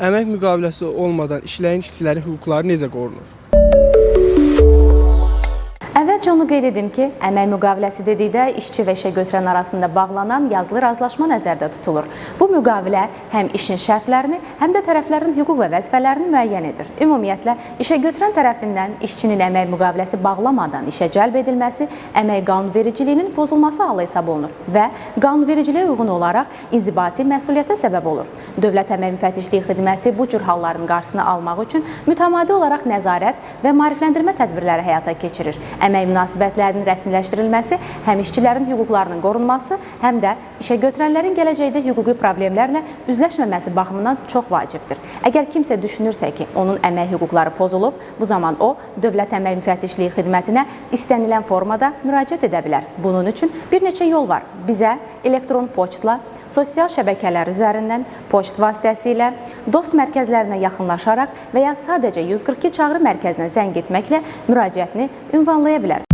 Əmək müqaviləsi olmadan işləyən işçilərin hüquqları necə qorunur? Əvvəlcə onu qeyd edim ki, əmək müqaviləsi dedikdə işçi və işə götürən arasında bağlanan yazılı razılaşma nəzərdə tutulur. Bu müqavilə həm işin şərtlərini, həm də tərəflərin hüquq və vəzifələrini müəyyən edir. Ümumiyyətlə, işə götürən tərəfindən işçinin əmək müqaviləsi bağlamadan işə cəlb edilməsi əmək qanunvericiliyinin pozulması halı hesab olunur və qanunvericiliyə uyğun olaraq inzibati məsuliyyətə səbəb olur. Dövlət Əmək Müfəttişliyi Xidməti bu cür halların qarşısını almaq üçün mütəmadi olaraq nəzarət və maarifləndirmə tədbirləri həyata keçirir. Əmək münasibətlərinin rəsmiləşdirilməsi həm işçilərin hüquqlarının qorunması, həm də işə götürənlərin gələcəkdə hüquqi problemlərlə üzləşməməsi baxımından çox vacibdir. Əgər kimsə düşünürsə ki, onun əmək hüquqları pozulub, bu zaman o, Dövlət Əmək Müfəttişliyi Xidmətinə istənilən formada müraciət edə bilər. Bunun üçün bir neçə yol var. Bizə elektron poçtla, sosial şəbəkələr üzərindən, poçt vasitəsilə, dost mərkəzlərinə yaxınlaşaraq və ya sadəcə 142 çağrı mərkəzinə zəng etməklə müraciətini ünvanlaya bilər.